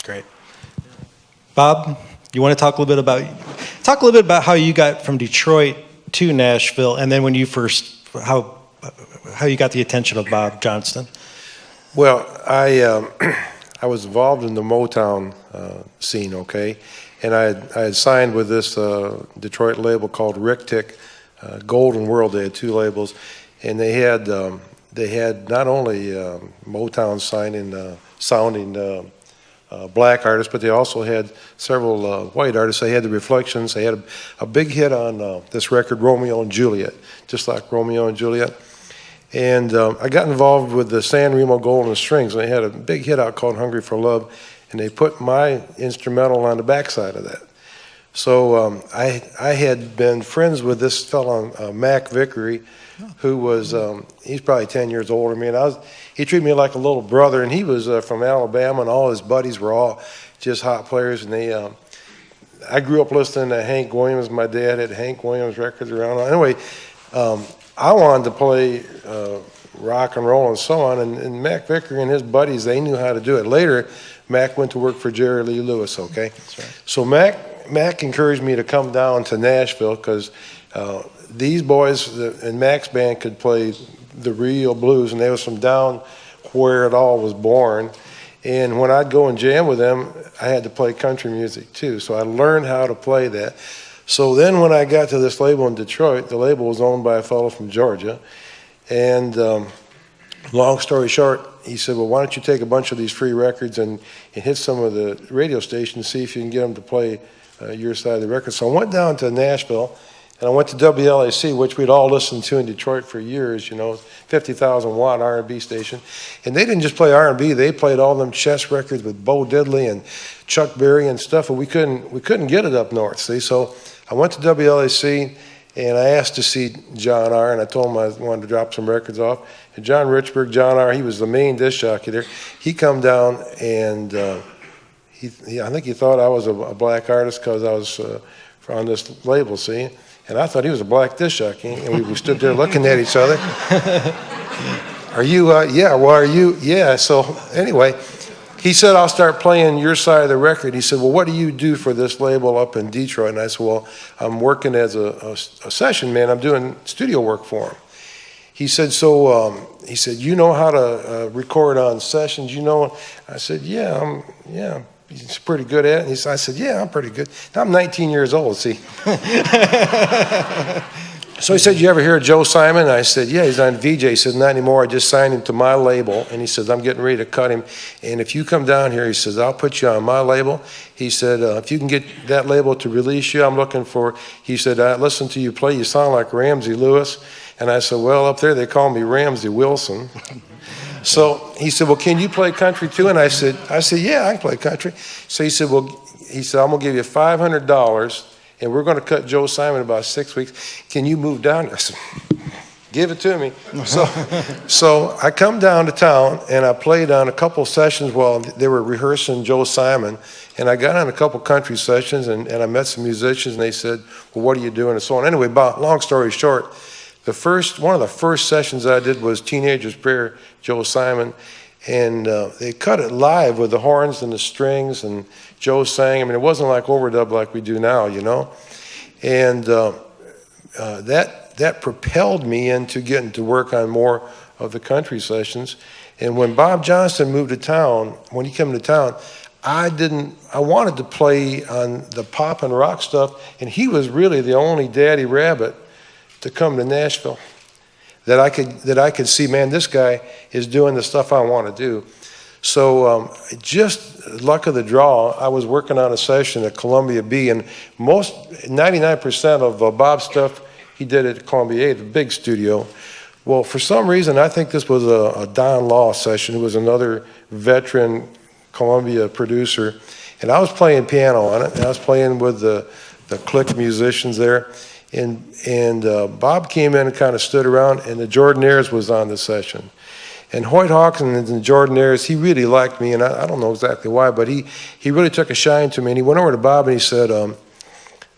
great. Bob, you want to talk a little bit about how you got from Detroit to Nashville, and then when you first how you got the attention of Bob Johnston? Well, I was involved in the Motown scene, okay, and I had signed with this Detroit label called Rick Tick, Golden World. They had two labels, and they had not only Motown sounding black artists, but they also had several white artists. They had the Reflections. They had a big hit on this record, Romeo and Juliet, just like Romeo and Juliet. And I got involved with the San Remo Golden Strings, and they had a big hit out called Hungry for Love, and they put my instrumental on the backside of that. So I had been friends with this fellow, Mac Vickery, who was, he's probably 10 years older than me, and he treated me like a little brother, and he was from Alabama, and all his buddies were all just hot players, and I grew up listening to Hank Williams. My dad had Hank Williams records around. Anyway, I wanted to play rock and roll and so on, and Mac Vickery and his buddies, they knew how to do it. Later, Mac went to work for Jerry Lee Lewis, okay? That's right. So Mac encouraged me to come down to Nashville because these boys in Mac's band could play the real blues, and they was from down where it all was born. And when I'd go and jam with them, I had to play country music too. So I learned how to play that. So then when I got to this label in Detroit, the label was owned by a fellow from Georgia. And long story short, he said, well, why don't you take a bunch of these free records and hit some of the radio stations, see if you can get them to play your side of the record. So I went down to Nashville, and I went to WLAC, which we'd all listened to in Detroit for years, 50,000 watt R&B station. And they didn't just play R&B, they played all them chess records with Bo Diddley and Chuck Berry and stuff, and we couldn't get it up north, see? So I went to WLAC, and I asked to see John R., and I told him I wanted to drop some records off. And John Richburg, John R., he was the main disc jockey there. He come down, and I think he thought I was a black artist because I was on this label, see? And I thought he was a black disc jockey, and we stood there looking at each other. Are you, yeah, well, are you, yeah. So anyway, he said, I'll start playing your side of the record. He said, well, what do you do for this label up in Detroit? And I said, well, I'm working as a session man. I'm doing studio work for him. He said, he said, you know how to record on sessions? You know? I said, yeah, he's pretty good at it. I said, yeah, I'm pretty good. I'm 19 years old, see. So he said, you ever hear of Joe Simon? And I said, yeah, he's on VJ. He said, not anymore. I just signed him to my label. And he says, I'm getting ready to cut him. And if you come down here, he says, I'll put you on my label. He said, if you can get that label to release you, I'm looking for, he said, I listened to you play. You sound like Ramsey Lewis. And I said, well, up there they call me Ramsey Wilson. So he said, well, can you play country too? And I said, yeah, I can play country. So he said, I'm going to give you $500, and we're going to cut Joe Simon in about 6 weeks. Can you move down here? I said, give it to me. So I come down to town, and I played on a couple sessions while they were rehearsing Joe Simon. And I got on a couple country sessions, and I met some musicians, and they said, well, what are you doing? And so on. Anyway, long story short, one of the first sessions I did was Teenager's Prayer, Joe Simon, and they cut it live with the horns and the strings, and Joe sang. I mean, it wasn't like overdub like we do now, and that propelled me into getting to work on more of the country sessions. And when Bob Johnston moved to town, when he came to town, I wanted to play on the pop and rock stuff, and he was really the only daddy rabbit to come to Nashville that I could see, man, this guy is doing the stuff I want to do. So just luck of the draw, I was working on a session at Columbia B, and 99% of Bob's stuff he did at Columbia A, the big studio. Well, for some reason, I think this was a Don Law session, who was another veteran Columbia producer, and I was playing piano on it, and I was playing with the click musicians there. And Bob came in and kind of stood around, and the Jordanaires was on the session. And Hoyt Hawkins and the Jordanaires, he really liked me, and I don't know exactly why, but he really took a shine to me. And he went over to Bob and he said,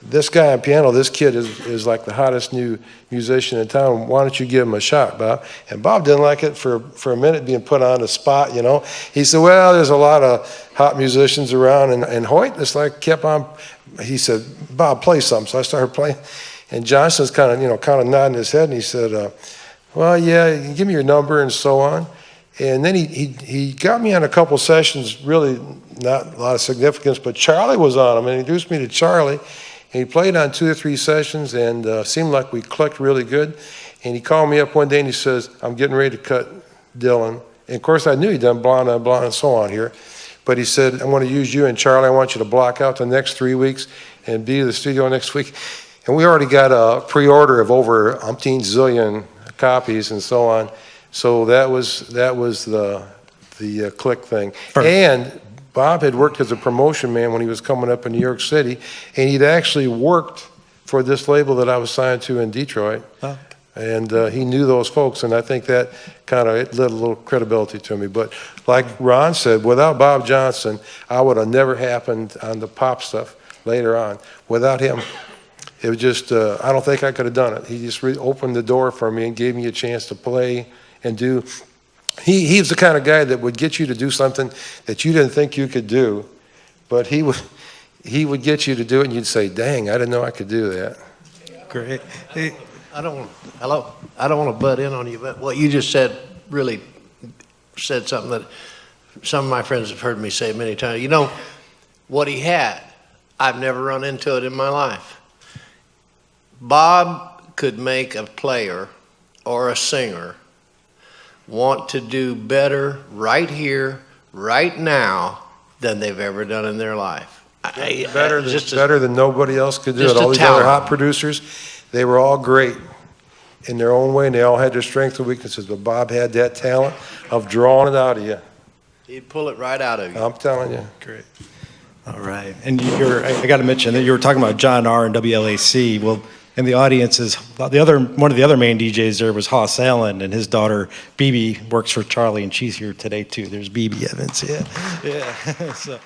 this guy on piano, this kid is like the hottest new musician in town. Why don't you give him a shot, Bob? And Bob didn't like it for a minute, being put on the spot, you know. He said, well, there's a lot of hot musicians around. And Hoyt just like kept on. He said, Bob, play something. So I started playing. And Johnston's kind of nodding his head. And he said, well, yeah, give me your number and so on. And then he got me on a couple sessions, really not a lot of significance, but Charlie was on him and introduced me to Charlie. And he played on 2 or 3 sessions and seemed like we clicked really good. And he called me up one day and he says, I'm getting ready to cut Dylan. And of course I knew he'd done Blonde on Blonde and so on here. But he said, I want to use you and Charlie. I want you to block out the next 3 weeks and be to the studio next week. And we already got a pre-order of over umpteen zillion copies and so on. So that was the click thing. Perfect. And Bob had worked as a promotion man when he was coming up in New York City, and he'd actually worked for this label that I was signed to in Detroit. Oh. And he knew those folks, and I think that kind of led a little credibility to me. But like Ron said, without Bob Johnston, I would have never happened on the pop stuff later on. Without him, it was just, I don't think I could have done it. He just opened the door for me and gave me a chance to play and do. He was the kind of guy that would get you to do something that you didn't think you could do, but he would get you to do it, and you'd say, dang, I didn't know I could do that. Great. Hey. I don't want to butt in on you, but what you just said really said something that some of my friends have heard me say many times. You know, what he had, I've never run into it in my life. Bob could make a player or a singer want to do better right here, right now, than they've ever done in their life. Better than nobody else could do it. All these other hot producers, they were all great in their own way, and they all had their strengths and weaknesses, but Bob had that talent of drawing it out of you. He'd pull it right out of you. I'm telling you. Great. All right. And I got to mention that you were talking about John R. and WLAC. Well, in the audience is one of the other main DJs there was Hoss Allen, and his daughter BB works for Charlie, and she's here today too. There's BB Evans. Yeah. So.